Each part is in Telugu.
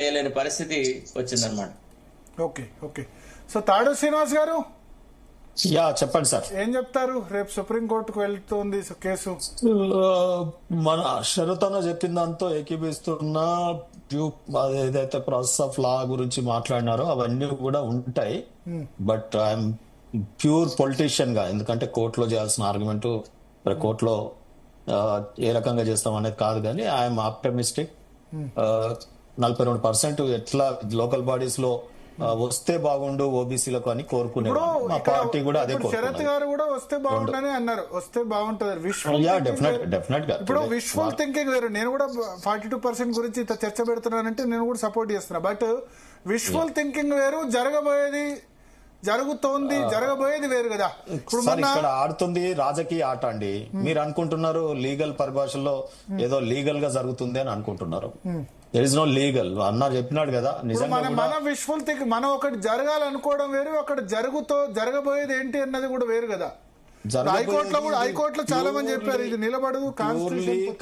చేయలేని పరిస్థితి వచ్చిందనమాట. Okay okay. సో తాడు శ్రీనివాస్ గారు చెప్పండి సార్. ఏం చెప్తారు? రేపు సుప్రీంకోర్టుకు వెళ్తుంది కేసు. మన షరతన చెప్పిన దాంతో ఏకీభిస్తున్నా. ఏదైతే ప్రాసెస్ ఆఫ్ లా గురించి మాట్లాడినారో అవన్నీ కూడా ఉంటాయి. బట్ ఐఎమ్ ప్యూర్ పొలిటీషియన్ గా, ఎందుకంటే కోర్టులో చేయాల్సిన ఆర్గ్యుమెంట్ కోర్టులో ఏ రకంగా చేస్తాం అనేది కాదు. కానీ ఐఎమ్ ఆప్టమిస్టిక్. 42% ఎట్లా లోకల్ బాడీస్ లో వస్తే బాగుండు ఓబీసీలకు అని కోరుకునేవారు. మా పార్టీ కూడా అదే శరత్ గారు కూడా వస్తే బాగుండని అన్నారు. వస్తే బాగుంటుంది. డెఫినెట్ గా ఇప్పుడు విష్ఫుల్ థింకింగ్ వేరు. నేను కూడా 42% గురించి ఇంత చర్చ పెడుతున్నానంటే నేను కూడా సపోర్ట్ చేస్తున్నా. బట్ విష్ఫుల్ థింకింగ్ వేరు, జరగబోయేది వేరు కదా. ఇప్పుడు ఇక్కడ ఆడుతుంది రాజకీయ ఆట అండి. మీరు అనుకుంటున్నారు లీగల్ పరిభాషలో ఏదో లీగల్ గా జరుగుతుంది అని అనుకుంటున్నారు. There is no legal. అన్న చెప్పినాడు కదా, నిజంగా మన విష్ఫుల్ థింక్. మనం ఒకటి జరగాలనుకోవడం వేరు, అక్కడ జరగబోయేది ఏంటి అన్నది కూడా వేరు కదా. హైకోర్టులో చాలా మంది చెప్పారు ఇది నిలబడదు.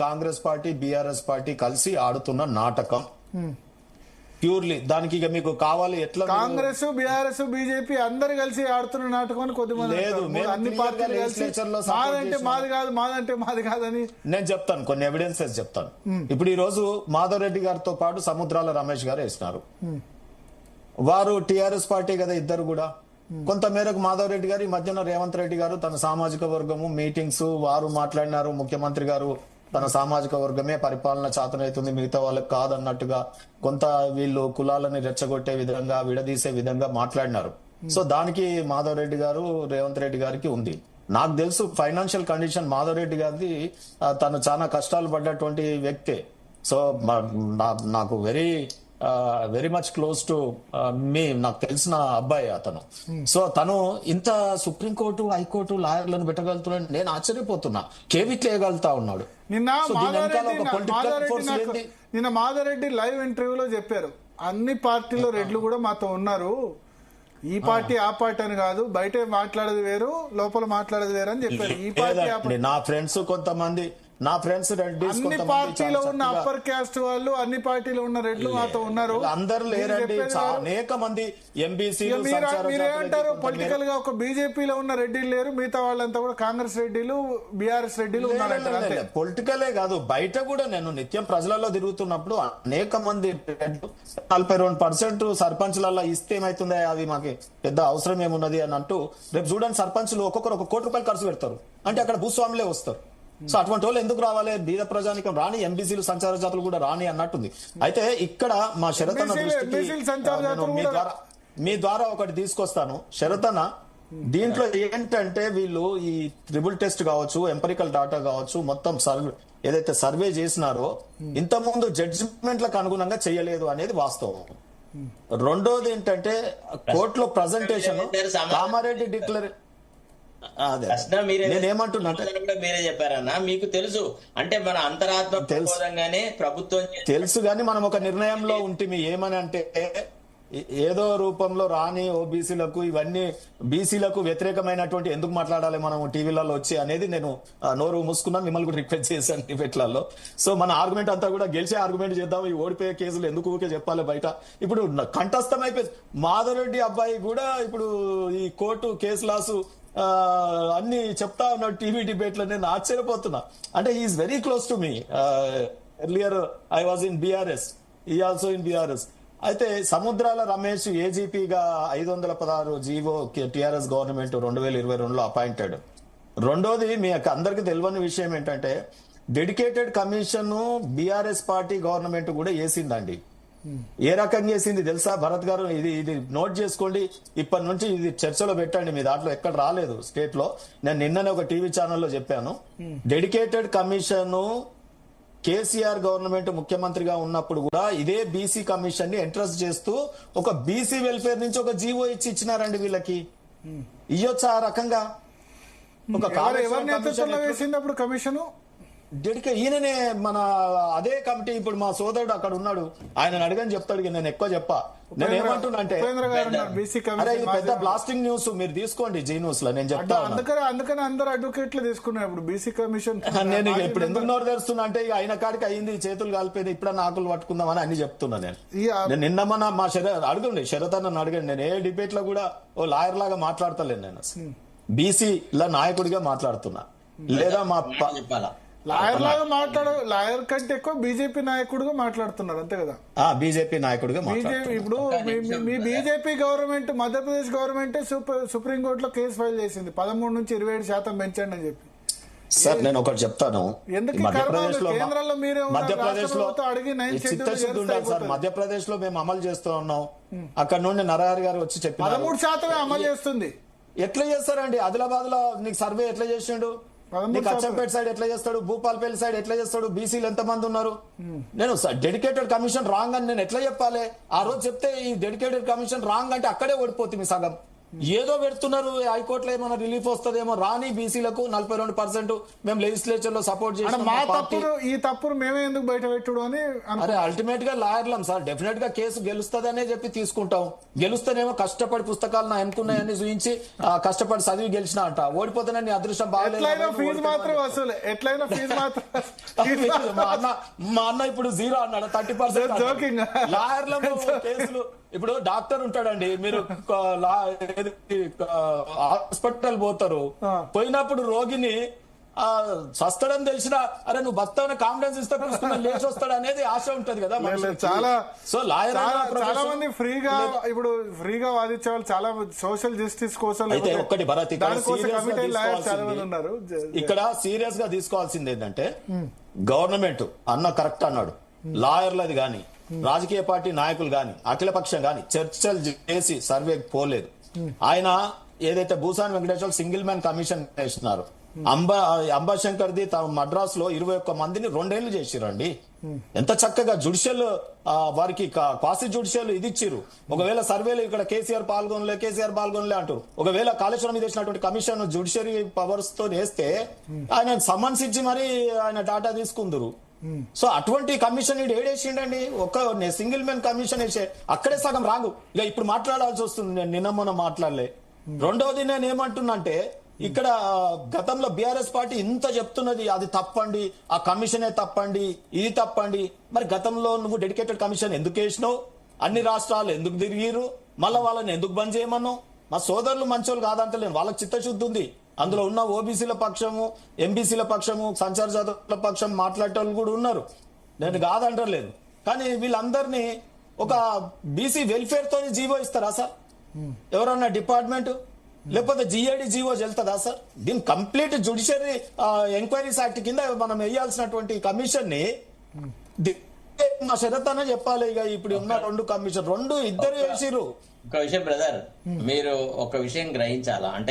కాంగ్రెస్ పార్టీ బీఆర్ఎస్ పార్టీ కలిసి ఆడుతున్న నాటకం ప్యూర్లీ. దానికి ఇక మీకు కావాలి ఎట్లా? కాంగ్రెస్ బీఆర్ఎస్ బీజేపీ అందరు కలిసి ఆడుతున్న నాటకం అని కొద్దిమంది లేదు. అన్ని పార్టీలు కలిసి మాదంటే మాది కాదని నేను చెప్తాను. కొన్ని ఎవిడెన్సెస్ చెప్తాను. ఇప్పుడు ఈ రోజు మాధవ్ రెడ్డి గారితో పాటు సముద్రాల రమేష్ గారు వేసినారు. వారు టిఆర్ఎస్ పార్టీ కదా ఇద్దరు కూడా. కొంత మేరకు మాధవ్ రెడ్డి గారు ఈ మధ్యన రేవంత్ రెడ్డి గారు తన సామాజిక వర్గము మీటింగ్స్ వారు మాట్లాడినారు. ముఖ్యమంత్రి గారు తన సామాజిక వర్గమే పరిపాలన చాతనవుతుంది, మిగతా వాళ్ళకి కాదన్నట్టుగా కొంత వీళ్ళు కులాలని రెచ్చగొట్టే విధంగా విడదీసే విధంగా మాట్లాడినారు. సో దానికి మాధవ్ రెడ్డి గారు రేవంత్ రెడ్డి గారికి ఉంది. నాకు తెలుసు ఫైనాన్షియల్ కండిషన్ మాధవ్ రెడ్డి గారిది. తను చాలా కష్టాలు పడ్డటువంటి వ్యక్తే. సో నాకు వెరీ మచ్ క్లోజ్ టు మీ, నాకు తెలిసిన అబ్బాయి అతను. సో తను ఇంత సుప్రీంకోర్టు హైకోర్టు లాయర్లను పెట్టగలుగుతున్నాడు. నేను ఆశ్చర్యపోతున్నా. కేవీకి వేయగలుగుతా ఉన్నాడు. నిన్న మాధవరెడ్డి లైవ్ ఇంటర్వ్యూలో చెప్పారు, అన్ని పార్టీలో రెడ్లు కూడా మాతో ఉన్నారు. ఈ పార్టీ ఆ పార్టీ అని కాదు, బయట మాట్లాడేది వేరు లోపల మాట్లాడేది వేరు అని చెప్పారు. ఈ పార్టీ నా ఫ్రెండ్స్ కొంతమంది అన్ని పార్టీలో ఉన్న అప్పర్ క్యాస్ట్ వాళ్ళు, అన్ని పార్టీలో ఉన్న రెడ్లు మాతో ఉన్నారు. అందరు లేరండి, అనేక మంది ఎంబీసీలు. మీరేమంటారు? పొలిటికల్ గా ఒక బీజేపీలో ఉన్న రెడ్డిలు లేరు, మిగతా వాళ్ళంతా కూడా కాంగ్రెస్ రెడ్డిలు బీఆర్ఎస్ రెడ్డిలు ఉన్నారంటారు. పొలిటికలే కాదు, బయట కూడా నేను నిత్యం ప్రజలలో తిరుగుతున్నప్పుడు అనేక మంది 42% సర్పంచ్లలో ఇస్తే ఏమైతుందా, అవి మాకు పెద్ద అవసరం ఏమున్నది అని అంటూ. రేపు చూడండి, సర్పంచ్లు ఒక్కొక్కరు ₹1 కోటి ఖర్చు పెడతారు అంటే అక్కడ భూస్వాములే వస్తారు. సో అటువంటి వాళ్ళు ఎందుకు రావాలి? బీద ప్రజానికం రాని, ఎంబీసీలు సంచార జాతులు కూడా రాని అన్నట్టుంది. అయితే ఇక్కడ మా శరతన మీ ద్వారా ఒకటి తీసుకొస్తాను. శరతన దీంట్లో ఏంటంటే వీళ్ళు ఈ ట్రిబుల్ టెస్ట్ కావచ్చు, ఎంపరికల్ డాటా కావచ్చు, మొత్తం సర్వే ఏదైతే సర్వే చేసినారో ఇంతకుముందు జడ్జిమెంట్లకు అనుగుణంగా చేయలేదు అనేది వాస్తవం. రెండోది ఏంటంటే కోర్టులో ప్రజెంటేషన్ కామారెడ్డి డిక్లర్ నేనేమంటున్నా మీరే చెప్పారన్నా. మీకు తెలుసు అంటే మన అంతరాత్మ తెలుసుగానే ప్రభుత్వం తెలుసు. కానీ మనం ఒక నిర్ణయంలో ఉంటుంది. ఏమని అంటే ఏదో రూపంలో రాని ఓబీసీలకు ఇవన్నీ బీసీలకు వ్యతిరేకమైనటువంటి ఎందుకు మాట్లాడాలి మనం టీవీలలో వచ్చి అనేది నేను నోరు మూసుకున్నాను. మిమ్మల్ని కూడా రిక్వెస్ట్ చేశాను డిబేట్లలో. సో మన ఆర్గ్యుమెంట్ అంతా కూడా గెలిచే ఆర్గ్యుమెంట్ చేద్దాం. ఈ ఓడిపోయే కేసులు ఎందుకు ఊరికే చెప్పాలి బయట. ఇప్పుడు కంఠస్థం అయిపోయింది. మాధవరెడ్డి అబ్బాయి కూడా ఇప్పుడు ఈ కోర్టు కేసు లాసు అన్ని చెప్తా ఉన్నాడు టీవీ డిబేట్ లో. నేను ఆశ్చర్యపోతున్నా. అంటే he is very close to me. Earlier I was in BRS, ఈ ఆల్సో ఇన్ బీఆర్ఎస్. అయితే సముద్రాల రమేష్ ఏజీపీగా 516 జీవో టిఆర్ఎస్ గవర్నమెంట్ 2022లో అపాయింటెడ్. రెండోది మీ అందరికి తెలియని విషయం ఏంటంటే dedicated commission BRS party government కూడా వేసిందండి. ఏ రకంగా చేసింది తెలుసా భరత్ గారు? ఇది నోట్ చేసుకోండి. ఇప్పటి నుంచి ఇది చర్చలో పెట్టండి. మీ దాంట్లో ఎక్కడ రాలేదు స్టేట్ లో. నేను నిన్ననే ఒక టీవీ ఛానల్లో చెప్పాను. డెడికేటెడ్ కమిషన్ కేసీఆర్ గవర్నమెంట్ ముఖ్యమంత్రిగా ఉన్నప్పుడు కూడా ఇదే బీసీ కమిషన్ ని ఎంట్రస్ట్ చేస్తూ ఒక బీసీ వెల్ఫేర్ నుంచి ఒక జీవో ఇచ్చినారండి వీళ్ళకి. ఇయ్యొచ్చా ఆ రకంగా? ఒక వేసింది అప్పుడు కమిషన్ ఈయననే మన అదే కమిటీ ఇప్పుడు మా సోదరుడు అక్కడ ఉన్నాడు, ఆయన అడగని చెప్తాడు, నేను ఎక్కువ చెప్పా. నేను ఏమంటున్నా అంటే ఉపేంద్ర గారు ఉన్నారు, బీసీ అరే ఇది కమిషన్ పెద్ద బ్లాస్టింగ్ న్యూస్, మీరు తీసుకోండి జీ న్యూస్ లో, నేను చెప్తా ఉన్నా. అందుకని అందరు అడ్వకేట్లు తీసుకున్నారు ఇప్పుడు బీసీ కమిషన్. నేను ఇప్పుడు ఎందుకు నోరు తెరుస్తున్నా అంటే ఇక అయిన కాడికి అయింది, చేతులు కాలిపోయింది, ఇప్పుడన్నా ఆకులు పట్టుకుందామని అన్ని చెప్తున్నా. నేను నిన్న మన మా అడగండి శరత్ అన్న అడగండి, నేను ఏ డిబేట్ లో కూడా ఓ లాయర్ లాగా మాట్లాడతలేను, నేను బీసీల నాయకుడిగా మాట్లాడుతున్నా. లేదా మా చెప్పాలా లాయర్ లాగా లాయర్ కంటే ఎక్కువ బీజేపీ నాయకుడుగా మాట్లాడుతున్నారు, అంతే కదా? బీజేపీ నాయకుడిగా ఇప్పుడు మీ బీజేపీ గవర్నమెంట్, మధ్యప్రదేశ్ గవర్నమెంట్ సుప్రీంకోర్టులో కేసు ఫైల్ చేసింది 13 నుంచి 27% పెంచండి అని చెప్పి. సార్ నేను ఒకటి చెప్తాను, మధ్యప్రదేశ్ లో అడిగి చిత్తశుద్ధి ఉండాలి సార్. మధ్యప్రదేశ్ లో మేము అమలు చేస్తూ ఉన్నాం, అక్కడ నుండి నరహరి గారు వచ్చి చెప్పి 13% అమలు చేస్తుంది. ఎట్లా చేస్తారండి? ఆదిలాబాద్ లో నీకు సర్వే ఎట్లా చేసిండు? నీకు అచ్చంపేట సైడ్ ఎట్లా చేస్తాడు? భూపాల్పల్లి సైడ్ ఎట్లా చేస్తాడు? బీసీలు ఎంత మంది ఉన్నారు? నేను డెడికేటెడ్ కమిషన్ రాంగ్ అని నేను ఎట్లా చెప్పాలి? ఆ రోజు చెప్తే ఈ డెడికేటెడ్ కమిషన్ రాంగ్ అంటే అక్కడే ఓడిపోతుంది సగం. ఏదో పెడుతున్నారు, హైకోర్టులో ఏమైనా రిలీఫ్ వస్తుందేమో, రాని బీసీలకు 42% మేము లెజిస్లేచర్ లో సపోర్ట్ చేస్తాం. ఈ తప్పును మేమే ఎందుకు బయట పెట్టుడు అని. అరే అల్టిమేట్ గా లాయర్లం సార్, డెఫినెట్ గా కేసు గెలుస్తుంది అనే చెప్పి తీసుకుంటాం. గెలుస్తేనేమో కష్టపడి పుస్తకాలు నా అనుకున్నాయని చూపించి కష్టపడి చదివి గెలిచిన అంట, ఓడిపోతేనే నీ అదృష్టం బాగాలేదు. ఫీజు మాత్రం వసూలే, ఎట్లయినా ఫీజు మాత్రం. మా అన్న ఇప్పుడు 0 అన్నాడు, 30% లాయర్ల కేసులు. ఇప్పుడు డాక్టర్ ఉంటాడండి, మీరు హాస్పిటల్ పోతారు, పోయినప్పుడు రోగిని సస్తాడని తెలిసినా అరే నువ్వు బతావని కాన్ఫిడెన్స్ ఇస్తే లేచి వస్తాడు అనేది ఆశ ఉంటది కదా. చాలా సో లాయర్ చాలా మంది ఇప్పుడు ఫ్రీగా వాదించే వాళ్ళు చాలా సోషల్ జస్టిస్ కోసం. అయితే ఒక్కటి భరత్, ఇక్కడ సీరియస్ గా తీసుకోవాల్సింది ఏంటంటే గవర్నమెంట్ అన్న కరెక్ట్ అన్నాడు, లాయర్లది గాని రాజకీయ పార్టీ నాయకులు గాని అఖిలపక్షం గాని చర్చలు చేసి సర్వేకి పోలేదు. ఆయన ఏదైతే Bhusani Venkateswara single man commission వేస్తున్నారు, అంబాశంకర్ది మద్రాస్ లో 21 మందిని 2 ఏళ్లు చేసిరండి. ఎంత చక్కగా జుడిషియల్ వారికి క్వాసి జుడిషియల్ ఇది ఇచ్చిర్రు. ఒకవేళ సర్వేలు ఇక్కడ కేసీఆర్ పాల్గొనలే అంటారు. ఒకవేళ కాళేశ్వరం మీద వేసినటువంటి కమిషన్ జుడిషియరీ పవర్స్ తో వేస్తే ఆయన సమన్స్ ఇచ్చి మరి ఆయన డాటా తీసుకుందరు. సో అటువంటి కమిషన్ ఏడేసిండండి, ఒక సింగిల్ మ్యాన్ కమిషన్ వేసే అక్కడే సగం రాంగు. ఇక ఇప్పుడు మాట్లాడాల్సి వస్తుంది, నేను నిన్న మొన్న మాట్లాడలే. రెండవది నేను ఏమంటున్నా అంటే ఇక్కడ గతంలో బీఆర్ఎస్ పార్టీ ఇంత చెప్తున్నది అది తప్పండి, ఆ కమిషనే తప్పండి, ఇది తప్పండి. మరి గతంలో నువ్వు డెడికేటెడ్ కమిషన్ ఎందుకు వేసినావు? అన్ని రాష్ట్రాలు ఎందుకు తిరిగిరు? మళ్ళా వాళ్ళని ఎందుకు బంద్ చేయమన్నావు? మా సోదరులు మంచోళ్ళు కాదంటలేను, వాళ్ళకి చిత్తశుద్ధి ఉంది. అందులో ఉన్న ఓబీసీల పక్షము, ఎంబీసీల పక్షము, సంచార జాతుల పక్షం మాట్లాడేటోళ్ళు కూడా ఉన్నారు, నేను కాదంటలేదు. కానీ వీళ్ళందరినీ ఒక బీసీ వెల్ఫేర్ తోని జీవో ఇస్తారా సార్? ఎవరన్నా డిపార్ట్మెంట్ లేకపోతే జిఐడి జీవో వెళ్తుందా సార్? దీని కంప్లీట్ జుడిషియరీ ఎంక్వైరీస్ యాక్ట్ కింద మనం వేయాల్సినటువంటి కమిషన్ ని మా శరత్ అనే చెప్పాలి. ఇక ఇప్పుడు ఉన్న 2 కమిషన్ 2 ఇద్దరు వేసిరు. ఒక విషయం బ్రదర్, మీరు ఒక విషయం గ్రహించాలా అంటే